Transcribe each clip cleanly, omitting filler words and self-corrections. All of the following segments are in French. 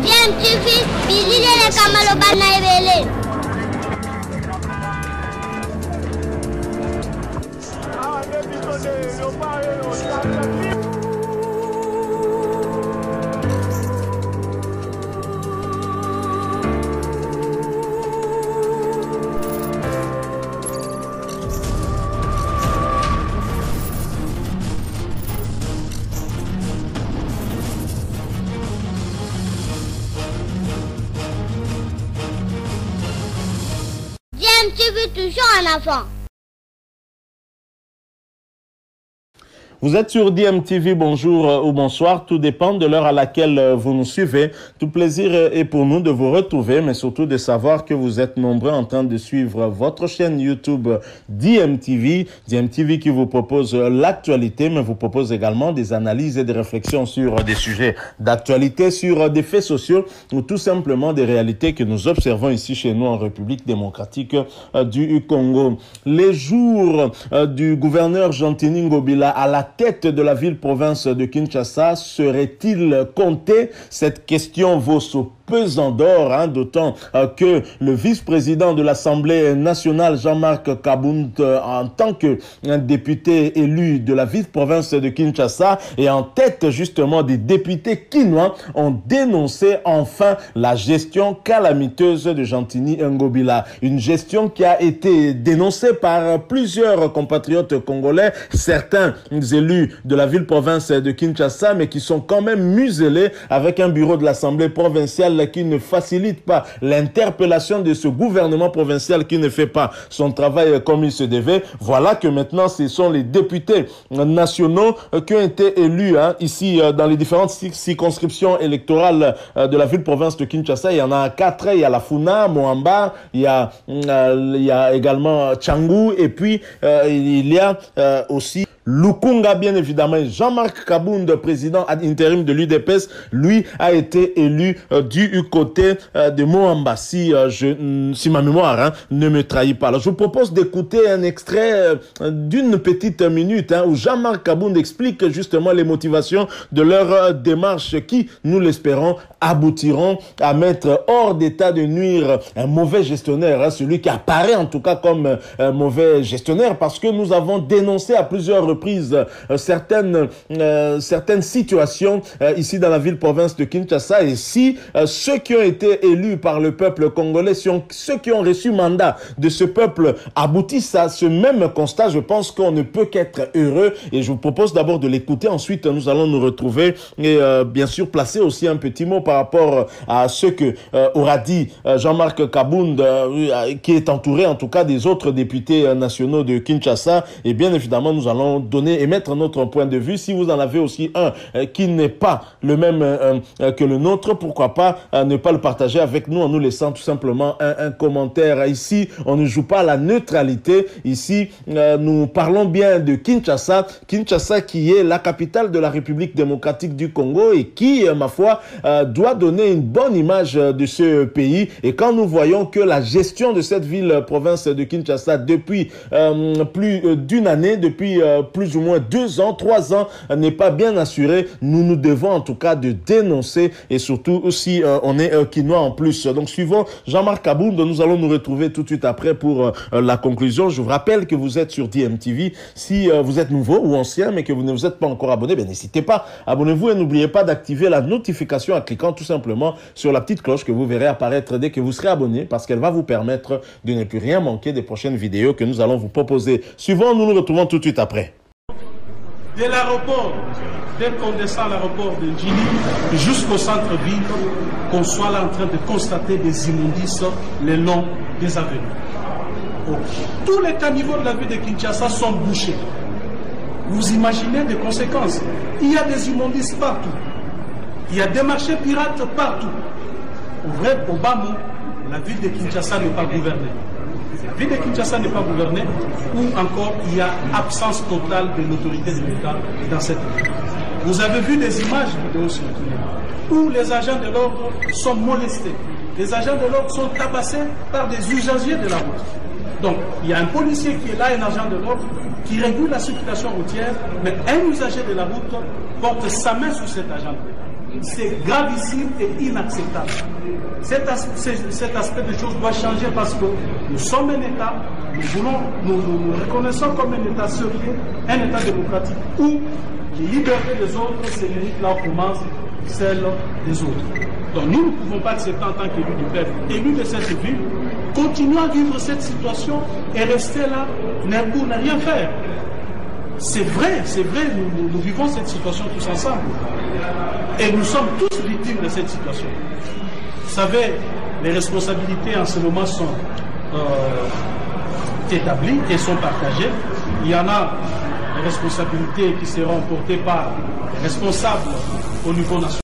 DMTV, bilile kamalo bana ebele. DMTV toujours en avant. Vous êtes sur DMTV, bonjour ou bonsoir, tout dépend de l'heure à laquelle vous nous suivez. Tout plaisir est pour nous de vous retrouver, mais surtout de savoir que vous êtes nombreux en train de suivre votre chaîne YouTube DMTV. DMTV qui vous propose l'actualité, mais vous propose également des analyses et des réflexions sur des sujets d'actualité, sur des faits sociaux ou tout simplement des réalités que nous observons ici chez nous en République démocratique du Congo. Les jours du gouverneur Jean-Tini Ngobila à la tête de la ville-province de Kinshasa serait-il compté? Cette question vaut son pesant d'or, d'autant que le vice-président de l'Assemblée nationale, Jean-Marc Kabound, en tant que député élu de la ville-province de Kinshasa et en tête justement des députés kinois, ont dénoncé enfin la gestion calamiteuse de Jean-Tini Ngobila. Une gestion qui a été dénoncée par plusieurs compatriotes congolais, certains élus de la ville-province de Kinshasa, mais qui sont quand même muselés avec un bureau de l'Assemblée provinciale qui ne facilite pas l'interpellation de ce gouvernement provincial qui ne fait pas son travail comme il se devait. Voilà que maintenant, ce sont les députés nationaux qui ont été élus ici dans les différentes circonscriptions électorales de la ville-province de Kinshasa. Il y en a 4, il y a la Funa, Moamba, il y a également Tchangou et puis il y a aussi Lukunga, bien évidemment. Jean-Marc Kabound, président ad intérim de l'UDPS, lui a été élu du côté de Moamba, si ma mémoire ne me trahit pas. Alors, je vous propose d'écouter un extrait d'une petite minute où Jean-Marc Kabound explique justement les motivations de leur démarche qui, nous l'espérons, aboutiront à mettre hors d'état de nuire un mauvais gestionnaire, celui qui apparaît en tout cas comme un mauvais gestionnaire, parce que nous avons dénoncé à plusieurs reprises certaines situations ici dans la ville-province de Kinshasa. Et si ceux qui ont été élus par le peuple congolais, ceux qui ont reçu mandat de ce peuple aboutissent à ce même constat, je pense qu'on ne peut qu'être heureux. Et je vous propose d'abord de l'écouter. Ensuite, nous allons nous retrouver et bien sûr placer aussi un petit mot par rapport à ce que aura dit Jean-Marc Kabound, qui est entouré en tout cas des autres députés nationaux de Kinshasa. Et bien évidemment, nous allons donner et mettre notre point de vue. Si vous en avez aussi un qui n'est pas le même que le nôtre, pourquoi pas ne pas le partager avec nous en nous laissant tout simplement un commentaire. Ici, on ne joue pas la neutralité. Ici, nous parlons bien de Kinshasa. Kinshasa qui est la capitale de la République démocratique du Congo et qui, ma foi, doit donner une bonne image de ce pays. Et quand nous voyons que la gestion de cette ville-province de Kinshasa depuis plus d'une année, depuis plus ou moins 2 ans, 3 ans, n'est pas bien assurée, nous devons en tout cas de dénoncer et surtout si on est quinois en plus. Donc suivant Jean-Marc Kabound, nous allons nous retrouver tout de suite après pour la conclusion. Je vous rappelle que vous êtes sur DMTV. Si vous êtes nouveau ou ancien mais que vous ne vous êtes pas encore abonné, n'hésitez pas, abonnez-vous et n'oubliez pas d'activer la notification en cliquant tout simplement sur la petite cloche que vous verrez apparaître dès que vous serez abonné, parce qu'elle va vous permettre de ne plus rien manquer des prochaines vidéos que nous allons vous proposer. Suivant, nous nous retrouvons tout de suite après. De l'aéroport, dès qu'on descend à l'aéroport de Djili jusqu'au centre-ville, qu'on soit là en train de constater des immondices le long des avenues. Tous les caniveaux de la ville de Kinshasa sont bouchés. Vous imaginez les conséquences. Il y a des immondices partout. Il y a des marchés pirates partout. Au vrai, au bas mot, la ville de Kinshasa n'est pas gouvernée. La ville de Kinshasa n'est pas gouvernée, ou encore il y a absence totale de l'autorité de l'État dans cette ville. Vous avez vu des images vidéo sur Internet où les agents de l'ordre sont molestés. Les agents de l'ordre sont tabassés par des usagers de la route. Donc, il y a un policier qui est là, un agent de l'ordre, qui régule la circulation routière, mais un usager de la route porte sa main sur cet agent de l'ordre. C'est gravissime et inacceptable. Cet aspect de choses doit changer parce que nous sommes un État, nous reconnaissons comme un État sérieux, un État démocratique où les libertés des autres se limitent là où commence celle des autres. Donc nous ne pouvons pas accepter en tant qu'élus du peuple, élus de cette ville, continuer à vivre cette situation et rester là pour ne rien faire. C'est vrai, nous vivons cette situation tous ensemble. Et nous sommes tous victimes de cette situation. Vous savez, les responsabilités en ce moment sont établies et sont partagées. Il y en a des responsabilités qui seront portées par les responsables au niveau national.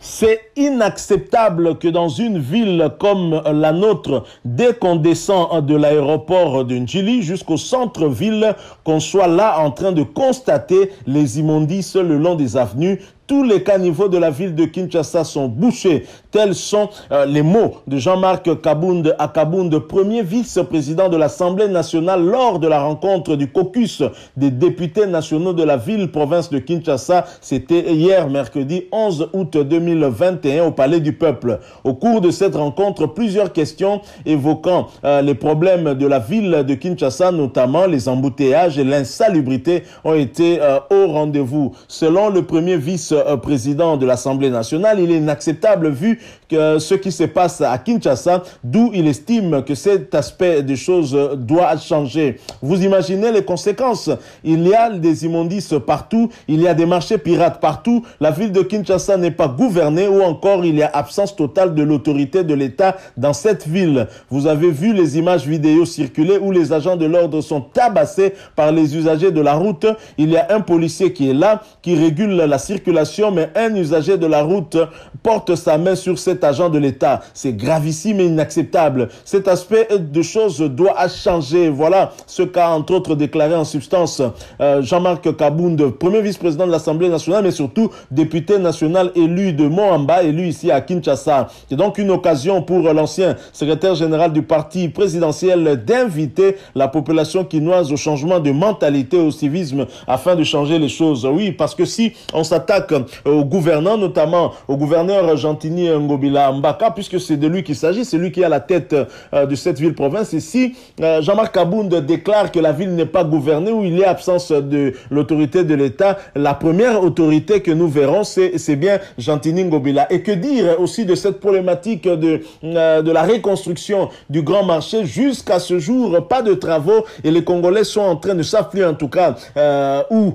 C'est inacceptable que dans une ville comme la nôtre, dès qu'on descend de l'aéroport de Njili jusqu'au centre-ville, qu'on soit là en train de constater les immondices le long des avenues. Tous les caniveaux de la ville de Kinshasa sont bouchés. Tels sont les mots de Jean-Marc Kabound Akabound, premier vice-président de l'Assemblée nationale lors de la rencontre du caucus des députés nationaux de la ville-province de Kinshasa. C'était hier, mercredi 11 août 2021, au Palais du Peuple. Au cours de cette rencontre, plusieurs questions évoquant les problèmes de la ville de Kinshasa, notamment les embouteillages et l'insalubrité, ont été au rendez-vous. Selon le premier vice-président de l'Assemblée nationale, il est inacceptable vu que ce qui se passe à Kinshasa, d'où il estime que cet aspect des choses doit changer. Vous imaginez les conséquences. Il y a des immondices partout, il y a des marchés pirates partout, la ville de Kinshasa n'est pas gouvernée ou encore il y a absence totale de l'autorité de l'État dans cette ville. Vous avez vu les images vidéo circuler où les agents de l'ordre sont tabassés par les usagers de la route. Il y a un policier qui est là, qui régule la circulation, mais un usager de la route porte sa main sur cet agent de l'État. C'est gravissime et inacceptable. Cet aspect de choses doit changer. Voilà ce qu'a entre autres déclaré en substance Jean-Marc Kabound, premier vice-président de l'Assemblée nationale, mais surtout député national élu de Moamba, élu ici à Kinshasa. C'est donc une occasion pour l'ancien secrétaire général du parti présidentiel d'inviter la population quinoise au changement de mentalité, au civisme, afin de changer les choses. Oui, parce que si on s'attaque aux gouvernants, notamment au gouverneur Gentini Ngobila Mbaka, puisque c'est de lui qu'il s'agit, c'est lui qui est à la tête de cette ville-province. Et si Jean-Marc Kabound déclare que la ville n'est pas gouvernée, où il y a absence de l'autorité de l'État, la première autorité que nous verrons, c'est bien Gentini Ngobila. Et que dire aussi de cette problématique de la reconstruction du grand marché? Jusqu'à ce jour, pas de travaux et les Congolais sont en train de savent plus en tout cas où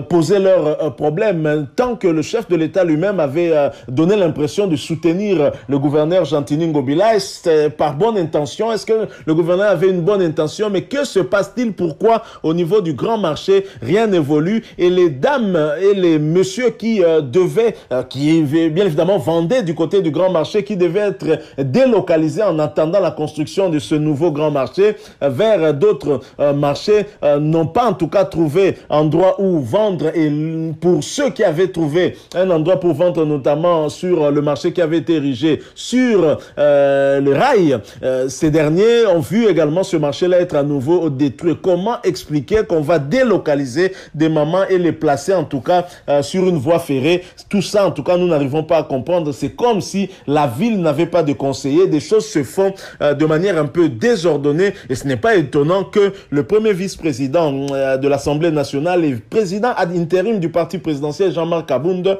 poser leurs problèmes, tant que le chef de l'État lui-même avait donné l'impression de soutenir le gouverneur Gentini Ngobila. Est-ce par bonne intention? Est-ce que le gouverneur avait une bonne intention? Mais que se passe-t-il? Pourquoi au niveau du grand marché rien n'évolue? Et les dames et les messieurs qui qui bien évidemment vendaient du côté du grand marché, qui devaient être délocalisés en attendant la construction de ce nouveau grand marché vers d'autres marchés, n'ont pas en tout cas trouvé endroit où vendre. Et pour ceux qui avaient trouvé un endroit pour vendre, notamment sur le marché qui avait été érigé sur le rail, ces derniers ont vu également ce marché-là être à nouveau détruit. Comment expliquer qu'on va délocaliser des mamans et les placer en tout cas sur une voie ferrée? Tout ça en tout cas nous n'arrivons pas à comprendre. C'est comme si la ville n'avait pas de conseillers. Des choses se font de manière un peu désordonnée et ce n'est pas étonnant que le premier vice-président de l'Assemblée nationale et président ad intérim du parti présidentiel Jean-Marc Kabound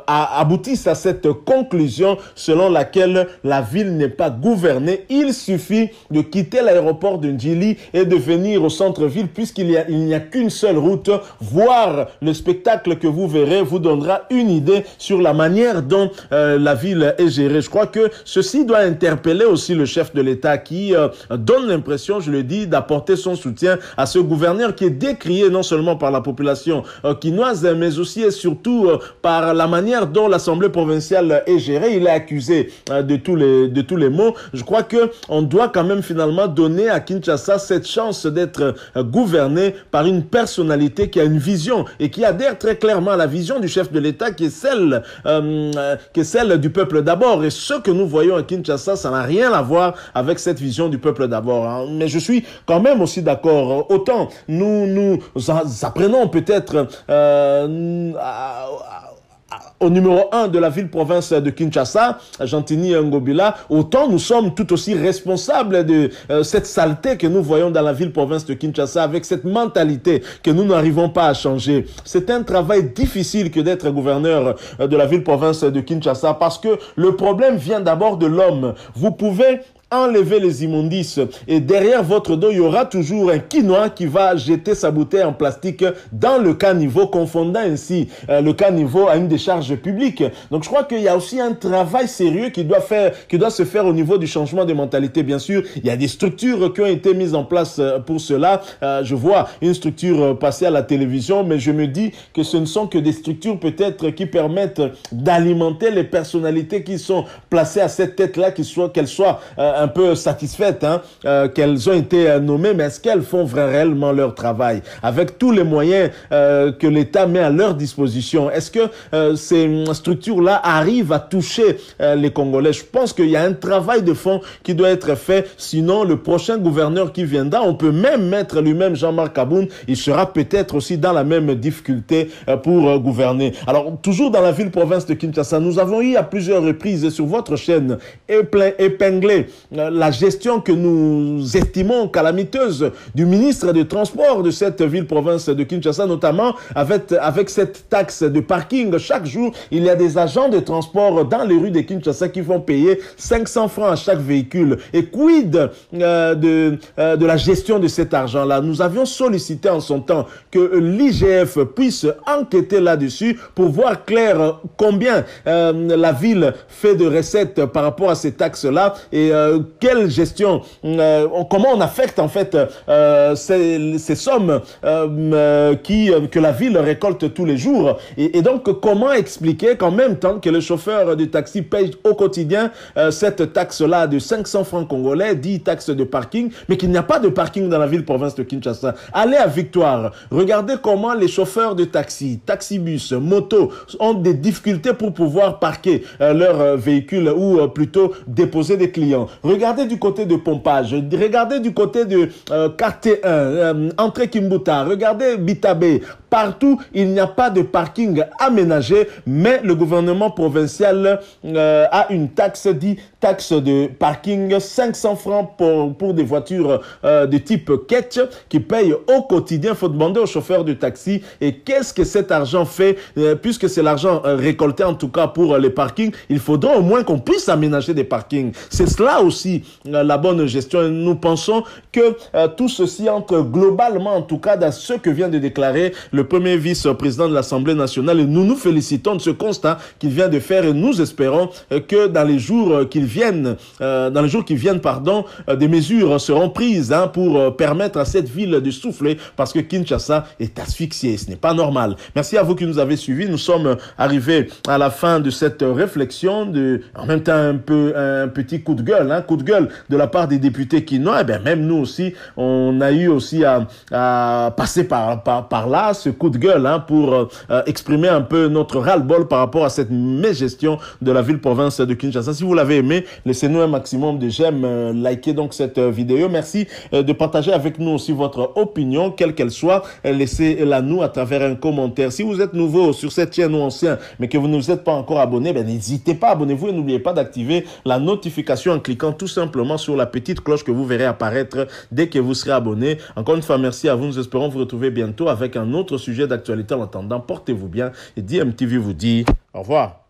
aboutisse à cette conclusion selon laquelle la ville n'est pas gouvernée. Il suffit de quitter l'aéroport de Njili et de venir au centre-ville, puisqu'il n'y a qu'une seule route. Voir le spectacle que vous verrez vous donnera une idée sur la manière dont la ville est gérée. Je crois que ceci doit interpeller aussi le chef de l'État qui donne l'impression, je le dis, d'apporter son soutien à ce gouverneur qui est décrié non seulement par la population quinoise, mais aussi et surtout par la manière dont l'Assemblée provinciale est gérée. Il est accusé de tous les maux. Je crois que on doit quand même finalement donner à Kinshasa cette chance d'être gouverné par une personnalité qui a une vision et qui adhère très clairement à la vision du chef de l'État qui est celle du peuple d'abord. Et ce que nous voyons à Kinshasa, ça n'a rien à voir avec cette vision du peuple d'abord. Hein. Mais je suis quand même aussi d'accord. Autant nous apprenons peut-être au numéro 1 de la ville-province de Kinshasa, Gentini Ngobila, autant nous sommes tout aussi responsables de cette saleté que nous voyons dans la ville-province de Kinshasa avec cette mentalité que nous n'arrivons pas à changer. C'est un travail difficile que d'être gouverneur de la ville-province de Kinshasa parce que le problème vient d'abord de l'homme. Vous pouvez enlever les immondices et derrière votre dos, il y aura toujours un Quinois qui va jeter sa bouteille en plastique dans le caniveau, confondant ainsi le caniveau à une décharge publique. Donc je crois qu'il y a aussi un travail sérieux qui doit se faire au niveau du changement de mentalité. Bien sûr, il y a des structures qui ont été mises en place pour cela. Je vois une structure passer à la télévision, mais je me dis que ce ne sont que des structures peut-être qui permettent d'alimenter les personnalités qui sont placées à cette tête-là, qu'elles soient un peu satisfaites, hein, qu'elles ont été nommées, mais est-ce qu'elles font réellement leur travail avec tous les moyens que l'État met à leur disposition? Est-ce que ces structures-là arrivent à toucher les Congolais? Je pense qu'il y a un travail de fond qui doit être fait, sinon le prochain gouverneur qui viendra, on peut même mettre lui-même Jean-Marc Aboun, il sera peut-être aussi dans la même difficulté pour gouverner. Alors, toujours dans la ville-province de Kinshasa, nous avons eu à plusieurs reprises sur votre chaîne épinglé la gestion que nous estimons calamiteuse du ministre des Transports de cette ville-province de Kinshasa, notamment avec cette taxe de parking. Chaque jour, il y a des agents de transport dans les rues de Kinshasa qui vont payer 500 francs à chaque véhicule. Et quid de la gestion de cet argent-là? Nous avions sollicité en son temps que l'IGF puisse enquêter là-dessus pour voir clair combien la ville fait de recettes par rapport à ces taxes-là et quelle gestion, comment on affecte en fait ces sommes que la ville récolte tous les jours. Et donc, comment expliquer qu'en même temps que le chauffeur du taxi paye au quotidien cette taxe-là de 500 francs congolais, dit taxe de parking, mais qu'il n'y a pas de parking dans la ville-province de Kinshasa. Allez à Victoire, regardez comment les chauffeurs de taxi, taxibus, motos ont des difficultés pour pouvoir parquer leurs véhicules ou plutôt déposer des clients. Regardez du côté de Pompage, regardez du côté de quartier 1, entrée Kimbuta, regardez Bitabé. Partout, il n'y a pas de parking aménagé, mais le gouvernement provincial a une taxe, dit taxe de parking, 500 francs pour des voitures de type ketch qui payent au quotidien. Il faut demander aux chauffeurs de taxi et qu'est-ce que cet argent fait, puisque c'est l'argent récolté en tout cas pour les parkings, il faudra au moins qu'on puisse aménager des parkings. C'est cela aussi la bonne gestion. Nous pensons que tout ceci entre globalement en tout cas dans ce que vient de déclarer le premier vice-président de l'Assemblée nationale et nous nous félicitons de ce constat qu'il vient de faire et nous espérons que dans les jours qui viennent, des mesures seront prises pour permettre à cette ville de souffler parce que Kinshasa est asphyxiée. Ce n'est pas normal. Merci à vous qui nous avez suivis. Nous sommes arrivés à la fin de cette réflexion, en même temps un petit coup de gueule de la part des députés quinois. Et bien même nous aussi, on a eu aussi à passer par là, ce coup de gueule pour exprimer un peu notre ras-le-bol par rapport à cette mégestion de la ville-province de Kinshasa. Si vous l'avez aimé, laissez-nous un maximum de j'aime, likez donc cette vidéo. Merci de partager avec nous aussi votre opinion, quelle qu'elle soit. Laissez-la nous à travers un commentaire. Si vous êtes nouveau sur cette chaîne ou ancien, mais que vous ne vous êtes pas encore abonné, n'hésitez pas, abonnez-vous et n'oubliez pas d'activer la notification en cliquant tout simplement sur la petite cloche que vous verrez apparaître dès que vous serez abonné. Encore une fois, merci à vous. Nous espérons vous retrouver bientôt avec un autre sujet d'actualité. En attendant, portez-vous bien et DMTV vous dit au revoir.